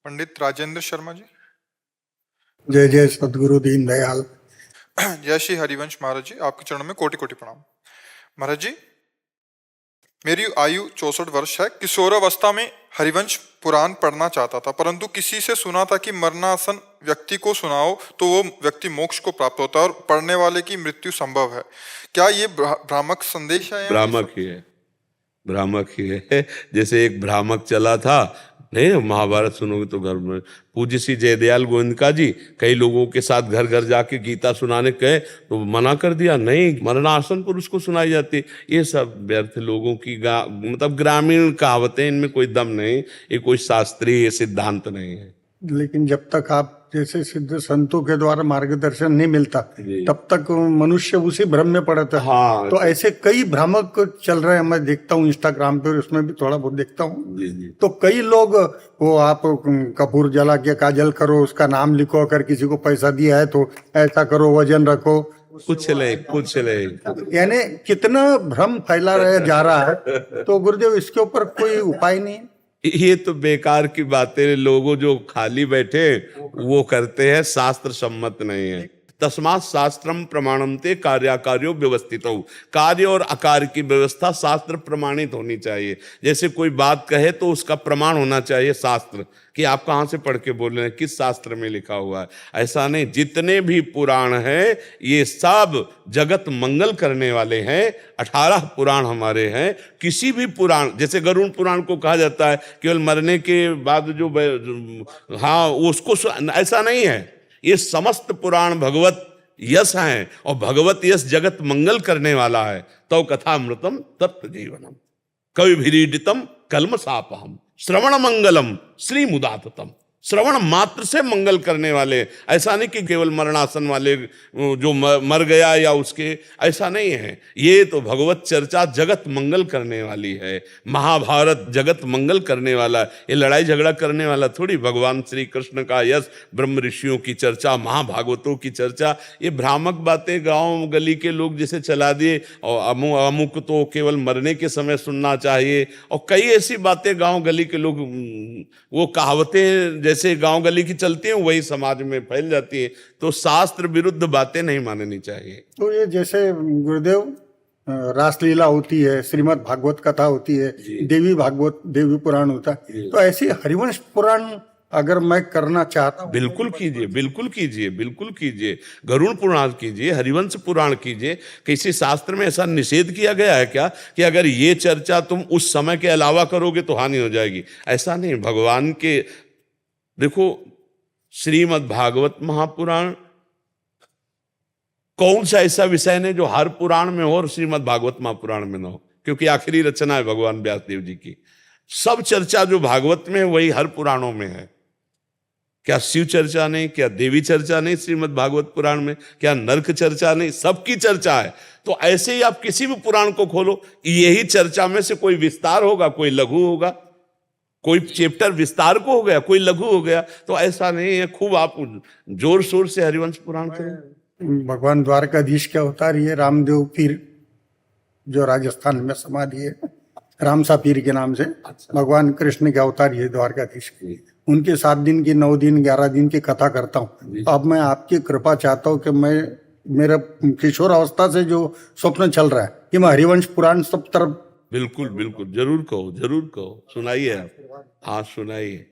पंडित राजेंद्र शर्मा जी। जय जय सदगुरु दीन दयाल। जय श्री हरिवंश महाराज जी, आपके चरणों में कोटि कोटि प्रणाम। महाराज जी, मेरी आयु 64 वर्ष है। किशोरावस्था में हरिवंश पुराण पढ़ना चाहता था, परंतु किसी से सुना था कि मरणासन व्यक्ति को सुनाओ तो वो व्यक्ति मोक्ष को प्राप्त होता है और पढ़ने वाले की मृत्यु संभव है। क्या ये भ्रामक संदेश है? भ्रामक ही है, भ्रामक ही है। जैसे एक भ्रामक चला था, नहीं महाभारत सुनोगे तो घर में पूज्य श्री जयदयाल गोविंदका जी कई लोगों के साथ घर घर जाके गीता सुनाने कहे तो मना कर दिया, नहीं मरणासन पर उसको सुनाई जाती। ये सब व्यर्थ लोगों की मतलब ग्रामीण कहावतें, इनमें कोई दम नहीं, ये कोई शास्त्रीय सिद्धांत नहीं है। लेकिन जब तक आप जैसे सिद्ध संतों के द्वारा मार्गदर्शन नहीं मिलता तब तक मनुष्य उसी भ्रम में पड़ता है। हाँ, तो ऐसे कई भ्रामक चल रहे हैं, मैं देखता हूँ इंस्टाग्राम पे, उसमें भी थोड़ा बहुत देखता हूँ। तो कई लोग वो आप कपूर जला के काजल करो, उसका नाम लिखो, अगर किसी को पैसा दिया है तो ऐसा करो, वजन रखो, कुछ ले यानी कितना भ्रम फैला जा रहा है। तो गुरुदेव इसके ऊपर कोई उपाय नहीं है? ये तो बेकार की बातें, लोगों जो खाली बैठे वो करते हैं, शास्त्र सम्मत नहीं है। तस्मात् शास्त्रम प्रमाणमते कार्याकार्यो व्यवस्थित हो। कार्य और आकार की व्यवस्था शास्त्र प्रमाणित होनी चाहिए। जैसे कोई बात कहे तो उसका प्रमाण होना चाहिए शास्त्र, कि आप कहाँ से पढ़ के बोल रहे हैं, किस शास्त्र में लिखा हुआ है। ऐसा नहीं, जितने भी पुराण हैं ये सब जगत मंगल करने वाले हैं। 18 पुराण हमारे हैं। किसी भी पुराण, जैसे गरुड़ पुराण को कहा जाता है केवल मरने के बाद जो हाँ उसको, ऐसा नहीं है। ये समस्त पुराण भगवत यश हैं और भगवत यश जगत मंगल करने वाला है। तो कथामृतम तत्व जीवनम कवि भीड़ितम कलमसापहम श्रवण मंगलम श्री मुदाततम। श्रवण मात्र से मंगल करने वाले, ऐसा नहीं कि केवल मरणासन वाले जो मर गया या उसके, ऐसा नहीं है। ये तो भगवत चर्चा जगत मंगल करने वाली है। महाभारत जगत मंगल करने वाला, ये लड़ाई झगड़ा करने वाला थोड़ी। भगवान श्री कृष्ण का यश, ब्रह्म ऋषियों की चर्चा, महाभागवतों की चर्चा, ये भ्रामक बातें गांव गली के लोग जैसे चला दिए। और अमुक तो केवल मरने के समय सुनना चाहिए, और कई ऐसी बातें गांव गली के लोग, वो कहावतें जैसे गांव गली की चलती हैं वही समाज में फैल जाती है। तो शास्त्र विरुद्ध बातें नहीं माननी चाहिए। तो ये जैसे गुरुदेव रासलीला होती है, श्रीमद् भागवत कथा होती है, देवी भागवत, देवी पुराण होता है, तो ऐसी हरिवंश पुराण अगर मैं करना चाहता हूँ, बिल्कुल कीजिए, बिल्कुल कीजिए, बिल्कुल कीजिए। गरुड़ पुराण कीजिए, हरिवंश पुराण कीजिए। किसी शास्त्र में ऐसा निषेध किया गया है क्या कि अगर ये चर्चा तुम उस समय के अलावा करोगे तो हानि हो जाएगी? ऐसा नहीं। भगवान के देखो, श्रीमद् भागवत महापुराण कौन सा ऐसा विषय नहीं जो हर पुराण में हो और श्रीमद् भागवत महापुराण में ना हो, क्योंकि आखिरी रचना है भगवान व्यास देव जी की। सब चर्चा जो भागवत में है वही हर पुराणों में है। क्या शिव चर्चा नहीं, क्या देवी चर्चा नहीं श्रीमद् भागवत पुराण में, क्या नरक चर्चा नहीं? सबकी चर्चा है। तो ऐसे ही आप किसी भी पुराण को खोलो, यही चर्चा में से कोई विस्तार होगा, कोई लघु होगा, कोई चैप्टर विस्तार को हो गया, कोई लघु हो गया। तो ऐसा नहीं है। खूब आप जोर शोर से हरिवंश पुराण करें। भगवान द्वारकाधीश के अवतार ये रामदेव पीर जो राजस्थान में समाधि है, रामसा पीर के नाम से, भगवान कृष्ण के अवतार ये द्वारकाधीश के। उनके 7 दिन की, 9 दिन, 11 दिन की कथा करता हूँ। अब मैं आपकी कृपा चाहता हूँ कि मैं, मेरा किशोर अवस्था से जो स्वप्न चल रहा है कि मैं हरिवंश पुराण सब तरफ। बिल्कुल बिल्कुल, जरूर कहो, जरूर कहो, सुनाइए आप। हाँ सुनाइए।